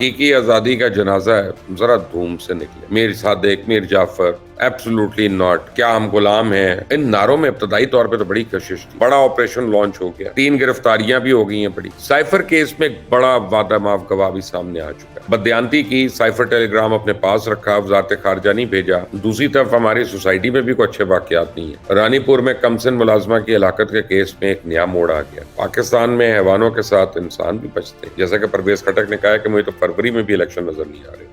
حقیقی آزادی کا جنازہ ہے، ذرا دھوم سے نکلے۔ میر صادق، میر جعفر، ایبسولوٹلی ناٹ، کیا ہم غلام ہیں، ان نعروں میں ابتدائی طور پہ تو بڑی کشش تھی۔ بڑا آپریشن لانچ ہو گیا، 3 گرفتاریاں بھی ہو گئی ہیں بڑی۔ سائفر کیس میں ایک بڑا وعدہ معاف گواہ بھی سامنے آ چکا ہے۔ بددیانتی کی، سائفر ٹیلی گرام اپنے پاس رکھا، وزارت خارجہ نہیں بھیجا۔ دوسری طرف ہماری سوسائٹی میں بھی کوئی اچھے واقعات نہیں ہیں۔ رانی پور میں کمسن ملازمہ کی ہلاکت کے کیس میں ایک نیا موڑ آ گیا۔ پاکستان میں حیوانوں کے ساتھ انسان بھی بچتے ہیں، جیسا کہ پرویز خٹک نے کہا ہے کہ مجھے تو فروری میں بھی الیکشن نظر نہیں آ رہے۔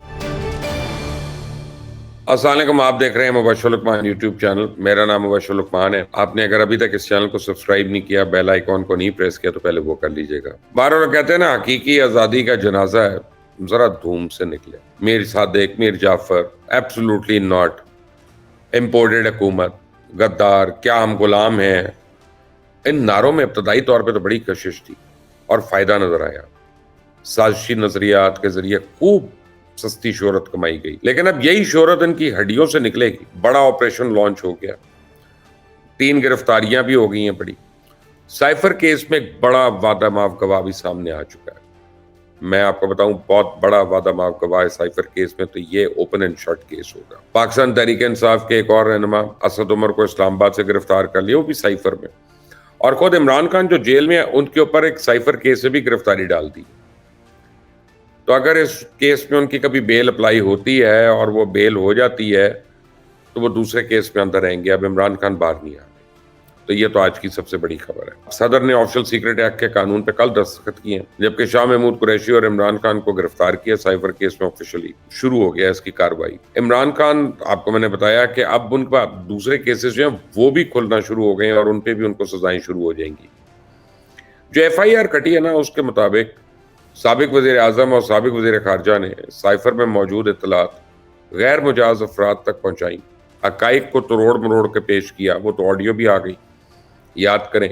السلام علیکم، آپ دیکھ رہے ہیں مبشر لقمان یوٹیوب چینل۔ میرا نام مبشر لقمان ہے۔ آپ نے اگر ابھی تک اس چینل کو سبسکرائب نہیں کیا، بیل آئیکن کو نہیں پریس کیا، تو پہلے وہ کر لیجئے گا۔ بہرحال کہتے ہیں نا، حقیقی آزادی کا جنازہ ہے، ذرا دھوم سے نکلے۔ میر صادق، میر جعفر، ایبسولوٹلی ناٹ، امپورٹڈ حکومت، غدار، کیا ہم غلام ہیں، ان نعروں میں ابتدائی طور پہ تو بڑی کشش تھی اور فائدہ نظر آیا۔ سازشی نظریات کے ذریعے خوب سستی شہرت کمائی گئی، لیکن اب یہی شہرت ان کی ہڈیوں سے نکلے گی۔ بڑا آپریشن لانچ ہو گیا، 3 گرفتاریاں بھی ہو گئی ہیں بڑی۔ سائفر کیس میں ایک بڑا وعدہ معاف گواہ بھی سامنے آ چکا ہے۔ میں آپ کو بتاؤں، بہت بڑا وعدہ معاف گواہ ہے سائفر کیس میں، تو یہ اوپن اینڈ شٹ کیس ہوگا۔ پاکستان تحریک انصاف کے ایک اور رہنما اسد عمر کو اسلام آباد سے گرفتار کر لیا، وہ بھی سائفر میں، اور خود عمران خان جو جیل میں ہے، ان کے اوپر ایک سائفر کیس سے بھی گرفتاری ڈال دی۔ تو اگر اس کیس میں ان کی کبھی بیل اپلائی ہوتی ہے اور وہ بیل ہو جاتی ہے، تو وہ دوسرے کیس میں اندر رہیں گے۔ اب عمران خان باہر نہیں آ رہے۔ تو یہ تو آج کی سب سے بڑی خبر ہے۔ صدر نے آفیشل سیکرٹ ایکٹ کے قانون پہ کل دستخط کیے ہیں، جبکہ شاہ محمود قریشی اور عمران خان کو گرفتار کیا۔ سائفر کیس میں آفیشلی شروع ہو گیا اس کی کارروائی۔ عمران خان، آپ کو میں نے بتایا کہ اب ان کا دوسرے کیسز جو ہیں وہ بھی کھلنا شروع ہو گئے ہیں، اور ان پہ بھی ان کو سزائیں شروع ہو جائیں گی۔ جو ایف آئی آر کٹی ہے نا، اس کے مطابق سابق وزیر اعظم اور سابق وزیر خارجہ نے سائفر میں موجود اطلاعات غیر مجاز افراد تک پہنچائیں، حقائق کو توڑ مروڑ کے پیش کیا۔ وہ تو آڈیو بھی آ گئی، یاد کریں،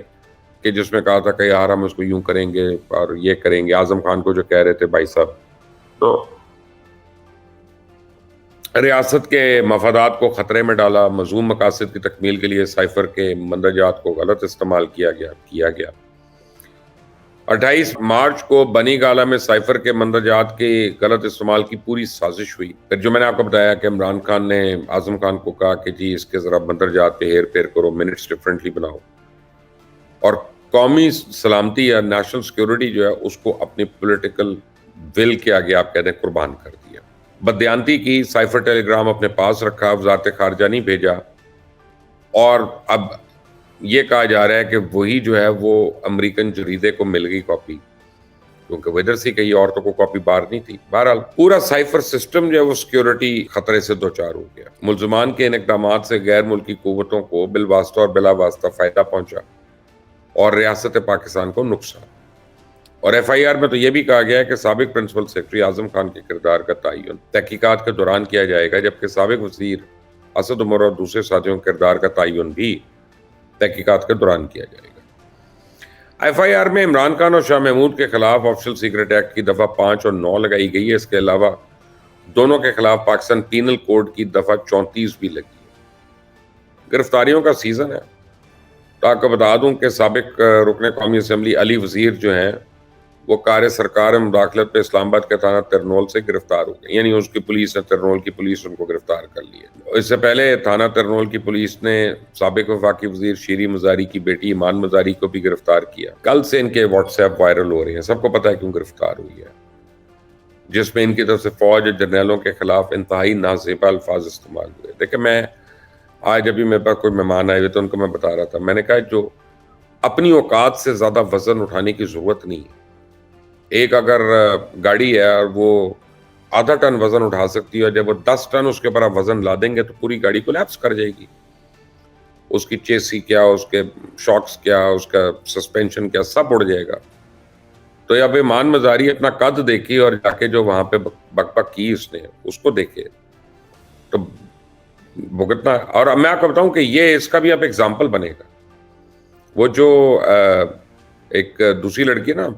کہ جس میں کہا تھا کہ یار ہم اس کو یوں کریں گے اور یہ کریں گے، اعظم خان کو جو کہہ رہے تھے بھائی صاحب۔ تو ریاست کے مفادات کو خطرے میں ڈالا، مذموم مقاصد کی تکمیل کے لیے سائفر کے مندرجات کو غلط استعمال کیا گیا۔ 28 مارچ کو بنی گالہ میں سائفر کے مندرجات کے غلط استعمال کی پوری سازش ہوئی۔ پھر جو میں نے آپ کو بتایا کہ عمران خان نے اعظم خان کو کہا کہ جی اس کے ذرا مندرجات پہ ہیر پھیر کرو، منٹس ڈیفرنٹلی بناؤ، اور قومی سلامتی یا نیشنل سیکیورٹی جو ہے اس کو اپنی پولیٹیکل ول کے آگے آپ کہتے ہیں قربان کر دیا۔ بددیانتی کی، سائفر ٹیلی گرام اپنے پاس رکھا، وزارت خارجہ نہیں بھیجا، اور اب یہ کہا جا رہا ہے کہ وہی جو ہے وہ امریکن جریدے کو مل گئی کاپی، کیونکہ وہ ادھر سے کئی عورتوں کو کاپی باہر نہیں تھی۔ بہرحال پورا سائفر سسٹم جو ہے وہ سیکیورٹی خطرے سے دوچار ہو گیا۔ ملزمان کے ان اقدامات سے غیر ملکی قوتوں کو بالواسطہ اور بلا واسطہ فائدہ پہنچا اور ریاست پاکستان کو نقصان۔ اور ایف آئی آر میں تو یہ بھی کہا گیا ہے کہ سابق پرنسپل سیکرٹری اعظم خان کے کردار کا تعین تحقیقات کے دوران کیا جائے گا، جبکہ سابق وزیر اسد عمر اور دوسرے ساتھیوں کے کردار کا تعین بھی تحقیقات کے دوران کیا جائے گا۔ ایف آئی آر میں عمران خان اور شاہ محمود کے خلاف آفیشل سیکرٹ ایکٹ کی دفعہ 5 اور 9 لگائی گئی ہے۔ اس کے علاوہ دونوں کے خلاف پاکستان پینل کوڈ کی دفعہ 34 بھی لگی ہے۔ گرفتاریوں کا سیزن ہے۔ تو آپ کو بتا دوں کہ سابق رکن قومی اسمبلی علی وزیر جو ہیں، وہ کار سرکار مداخلت پہ اسلام آباد کے تھانہ ترنول سے گرفتار ہو گئے، یعنی اس کی پولیس نے، ترنول کی پولیس ان کو گرفتار کر لیا۔ اس سے پہلے تھانہ ترنول کی پولیس نے سابق وفاقی وزیر شیری مزاری کی بیٹی ایمان مزاری کو بھی گرفتار کیا۔ کل سے ان کے واٹس ایپ وائرل ہو رہے ہیں، سب کو پتہ ہے کیوں گرفتار ہوئی ہے، جس میں ان کی طرف سے فوج اور جرنیلوں کے خلاف انتہائی نازیبا الفاظ استعمال ہوئے۔ دیکھیں، میں آج ابھی میرے پاس کوئی مہمان آئے ہوئے تو ان کو میں بتا رہا تھا، میں نے کہا جو اپنی اوقات سے زیادہ وزن اٹھانے کی ضرورت نہیں ہے۔ ایک اگر گاڑی ہے اور وہ آدھا ٹن وزن اٹھا سکتی ہے، جب وہ 10 ٹن اس کے اوپر آپ وزن لا دیں گے تو پوری گاڑی کو لیپس کر جائے گی۔ اس کی چیسی کیا، اس کے شاکس کیا، اس کا سسپینشن کیا، سب اڑ جائے گا۔ تو اب ایمان مزاری اپنا قد دیکھی اور جا کے جو وہاں پہ بک بک کی اس نے، اس کو دیکھے تو بھگتنا۔ اور میں آپ کو بتاؤں کہ یہ اس کا بھی اب ایگزامپل بنے گا۔ وہ جو ایک دوسری لڑکی ہے نا،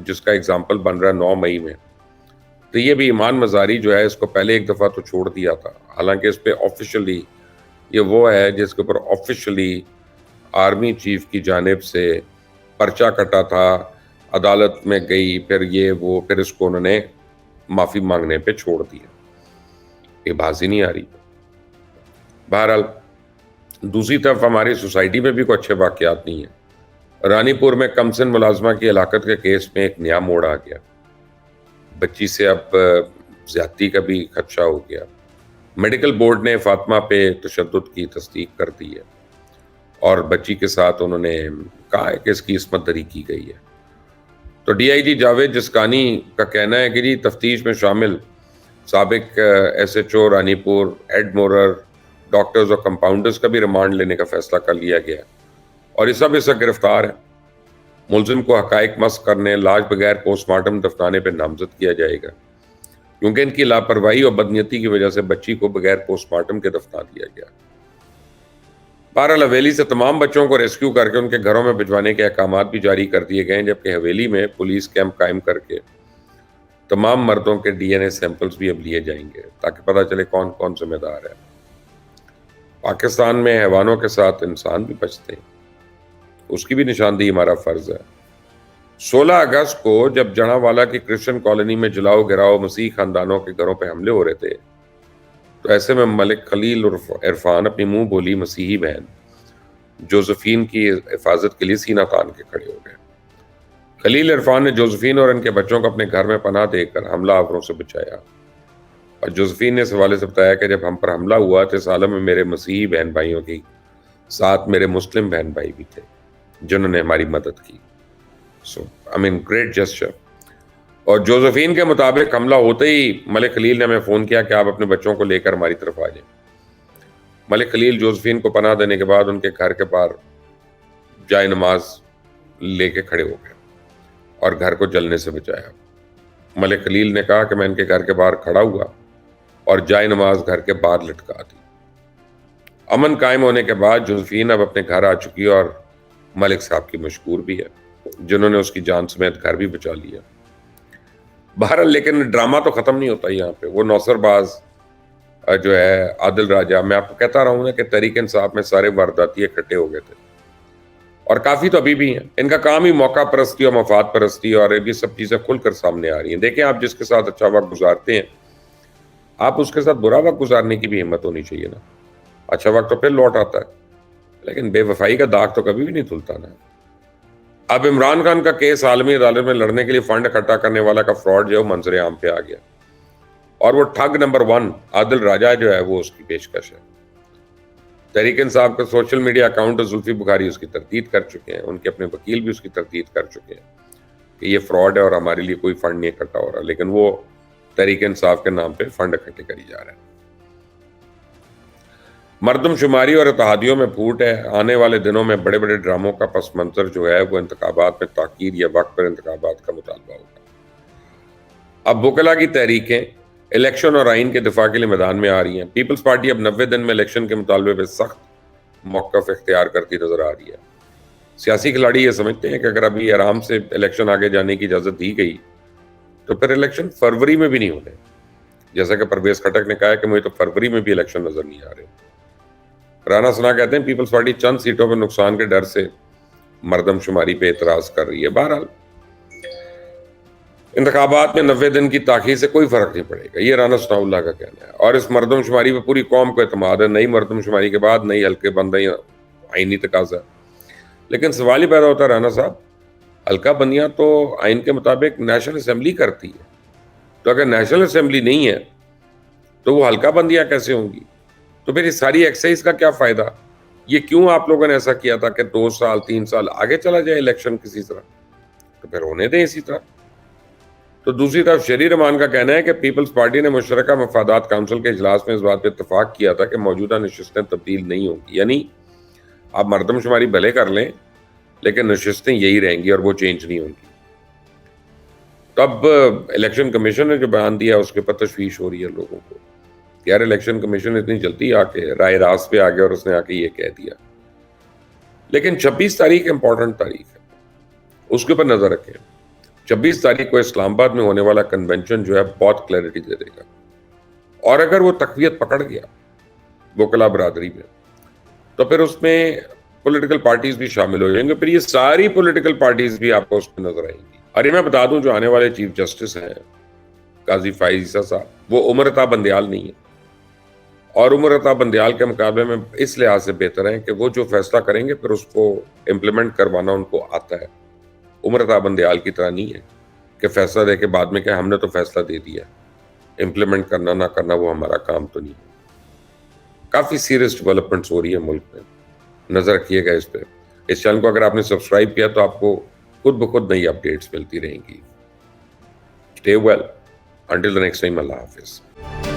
جس کا ایگزامپل بن رہا ہے 9 مئی میں، تو یہ بھی ایمان مزاری جو ہے، اس کو پہلے ایک دفعہ تو چھوڑ دیا تھا، حالانکہ اس پہ آفیشلی یہ وہ ہے جس کے اوپر آفیشلی آرمی چیف کی جانب سے پرچہ کٹا تھا، عدالت میں گئی، پھر یہ وہ، پھر اس کو انہوں نے معافی مانگنے پہ چھوڑ دیا. یہ بات ہی نہیں آ رہی. بہرحال دوسری طرف ہماری سوسائٹی میں بھی کوئی اچھے واقعات نہیں ہیں. رانی پور میں کمسن ملازمہ کی ہلاکت کے کیس میں ایک نیا موڑ آ گیا. بچی سے اب زیادتی کا بھی خدشہ ہو گیا. میڈیکل بورڈ نے فاطمہ پہ تشدد کی تصدیق کر دی ہے اور بچی کے ساتھ انہوں نے کہا ہے کہ اس کی عصمت دری کی گئی ہے. تو ڈی آئی جی جاوید جسکانی کا کہنا ہے کہ جی تفتیش میں شامل سابق ایس ایچ او رانی پور، ایڈمورر، ڈاکٹرز اور کمپاؤنڈرز کا بھی ریمانڈ لینے کا فیصلہ کر لیا گیا اور یہ سب اس وقت گرفتار ہیں. ملزم کو حقائق مسخ کرنے، لاش بغیر پوسٹ مارٹم دفنانے پہ نامزد کیا جائے گا کیونکہ ان کی لاپرواہی اور بدنیتی کی وجہ سے بچی کو بغیر پوسٹ مارٹم کے دفنا دیا گیا. بہرحال حویلی سے تمام بچوں کو ریسکیو کر کے ان کے گھروں میں بھجوانے کے احکامات بھی جاری کر دیے گئے ہیں، جبکہ حویلی میں پولیس کیمپ قائم کر کے تمام مردوں کے ڈی این اے سیمپلز بھی اب لیے جائیں گے تاکہ پتہ چلے کون کون ذمہ دار ہے. پاکستان میں حیوانوں کے ساتھ انسان بھی بچتے ہیں، اس کی بھی نشاندہی ہمارا فرض ہے. 16 اگست کو جب جڑاں والا کی کرسچن کالونی میں جلاؤ گراؤ مسیح خاندانوں کے گھروں پہ حملے ہو رہے تھے تو ایسے میں ملک خلیل عرفان اپنی منہ بولی مسیحی بہن جوزفین کی حفاظت کے لیے سینہ تان کے کھڑے ہو گئے. خلیل عرفان نے جوزفین اور ان کے بچوں کو اپنے گھر میں پناہ دے کر حملہ آوروں سے بچایا اور جوزفین نے اس حوالے سے بتایا کہ جب ہم پر حملہ ہوا تو اس عالم میں میرے مسیحی بہن بھائیوں کی ساتھ میرے مسلم بہن بھائی بھی تھے جنہوں نے ہماری مدد کی. Great gesture. اور جوزفین کے مطابق حملہ ہوتے ہی ملک خلیل نے ہمیں فون کیا کہ آپ اپنے بچوں کو لے کر ہماری طرف آ جائیں. ملک خلیل جوزفین کو پناہ دینے کے بعد ان کے گھر کے باہر جائے نماز لے کے کھڑے ہو گئے اور گھر کو جلنے سے بچایا. ملک خلیل نے کہا کہ میں ان کے گھر کے باہر کھڑا ہوا اور جائے نماز گھر کے باہر لٹکا دی. امن قائم ہونے کے بعد جوزفین اب اپنے گھر آ چکی اور ملک صاحب کی مشکور بھی ہے جنہوں نے اس کی جان سمیت گھر بھی بچا لیا. بہرحال لیکن ڈرامہ تو ختم نہیں ہوتا یہاں پہ. وہ نوسر باز جو ہے عادل راجہ، میں آپ کو کہتا رہا ہوں نا کہ تحریک انصاف میں سارے وارداتی اکٹھے ہو گئے تھے اور کافی تو ابھی بھی ہیں. ان کا کام ہی موقع پرستی اور مفاد پرستی اور یہ سب چیزیں کھل کر سامنے آ رہی ہیں. دیکھیں آپ جس کے ساتھ اچھا وقت گزارتے ہیں آپ اس کے ساتھ برا وقت گزارنے کی بھی ہمت ہونی چاہیے نا. اچھا وقت تو پھر لوٹ آتا ہے لیکن بے وفائی کا داغ تو کبھی بھی نہیں دھلتا نا. اب عمران خان کا کیس عالمی عدالت میں لڑنے کے لیے فنڈ اکٹھا کرنے والا کا فراڈ جو ہے منظر عام پہ آ گیا اور وہ ٹھگ نمبر 1 عادل راجہ جو ہے وہ اس کی پیشکش ہے. تحریک انصاف کا social media account Zulfi Bukhari اس کی تردید کر چکے ہیں، ان کے اپنے وکیل بھی اس کی تردید کر چکے ہیں کہ یہ فراڈ ہے اور ہمارے لیے کوئی فنڈ نہیں اکٹھا ہو رہا، لیکن وہ تحریک انصاف کے نام پہ فنڈ اکٹھے کری جا رہے ہیں. مردم شماری اور اتحادیوں میں پھوٹ ہے. آنے والے دنوں میں بڑے بڑے ڈراموں کا پس منظر جو ہے وہ انتخابات میں تاخیر یا وقت پر انتخابات کا مطالبہ ہوگا. اب وکلا کی تحریکیں الیکشن اور آئین کے دفاع کے لیے میدان میں آ رہی ہیں. پیپلز پارٹی اب 90 دن میں الیکشن کے مطالبے پہ سخت موقف اختیار کرتی نظر آ رہی ہے. سیاسی کھلاڑی یہ سمجھتے ہیں کہ اگر ابھی آرام سے الیکشن آگے جانے کی اجازت دی گئی تو پھر الیکشن فروری میں بھی نہیں ہونے. جیسا کہ پرویز خٹک نے کہا ہے کہ مجھے تو فروری میں بھی الیکشن نظر نہیں آ رہے. رانا ثنا کہتے ہیں پیپلز پارٹی چند سیٹوں پر نقصان کے ڈر سے مردم شماری پہ اعتراض کر رہی ہے. بہرحال انتخابات میں 90 دن کی تاخیر سے کوئی فرق نہیں پڑے گا، یہ رانا ثناء اللہ کا کہنا ہے. اور اس مردم شماری پہ پوری قوم کو اعتماد ہے. نئی مردم شماری کے بعد نئی حلقے بندی آئینی تقاضا. لیکن سوال ہی پیدا ہوتا ہے رانا صاحب، حلقہ بندیاں تو آئین کے مطابق نیشنل اسمبلی کرتی ہے، تو اگر نیشنل اسمبلی نہیں ہے تو وہ حلقہ بندیاں کیسے ہوں گی؟ تو پھر اس ساری ایکسرسائز کا کیا فائدہ؟ یہ کیوں آپ لوگوں نے ایسا کیا تھا کہ 2 سال 3 سال آگے چلا جائے الیکشن کسی طرح؟ تو پھر ہونے دیں اسی طرح. تو دوسری طرف شہری رحمان کا کہنا ہے کہ پیپلز پارٹی نے مشترکہ مفادات کونسل کے اجلاس میں اس بات پہ اتفاق کیا تھا کہ موجودہ نشستیں تبدیل نہیں ہوں گی، یعنی آپ مردم شماری بھلے کر لیں لیکن نشستیں یہی رہیں گی اور وہ چینج نہیں ہوں گی. تب الیکشن کمیشن نے جو بیان دیا اس کے اوپر تشویش ہو رہی ہے لوگوں کو. یار الیکشن کمیشن اتنی جلدی آ کے رائے راست پہ آ گیا اور اس نے آ کے یہ کہہ دیا. لیکن 26 تاریخ امپورٹنٹ تاریخ ہے، اس کے اوپر نظر رکھیں. 26 تاریخ کو اسلام آباد میں ہونے والا کنونشن جو ہے بہت کلیئرٹی دے دے گا، اور اگر وہ تقویت پکڑ گیا وکلا برادری میں تو پھر اس میں پولیٹیکل پارٹیز بھی شامل ہو جائیں گے. پھر یہ ساری پولیٹیکل پارٹیز بھی آپ کو اس میں نظر آئیں گی. اور یہ میں بتا دوں جو آنے والے چیف جسٹس ہیں قاضی فائز عیسیٰ صاحب، وہ عمر عطا بندیال نہیں ہے، اور عمر عطا بندیال کے مقابلے میں اس لحاظ سے بہتر ہیں کہ وہ جو فیصلہ کریں گے پھر اس کو امپلیمنٹ کروانا ان کو آتا ہے۔ عمر عطا بندیال کی طرح نہیں ہے کہ فیصلہ دے کے بعد میں کہ ہم نے تو فیصلہ دے دیا، امپلیمنٹ کرنا نہ کرنا وہ ہمارا کام تو نہیں ہے۔ کافی سیریس ڈیولپمنٹس ہو رہی ہے ملک میں، نظر رکھیے گا اس پہ۔ اس چینل کو اگر آپ نے سبسکرائب کیا تو آپ کو خود بخود نئی اپڈیٹس ملتی رہیں گی۔ Stay well. Until the next time, Allah Hafiz.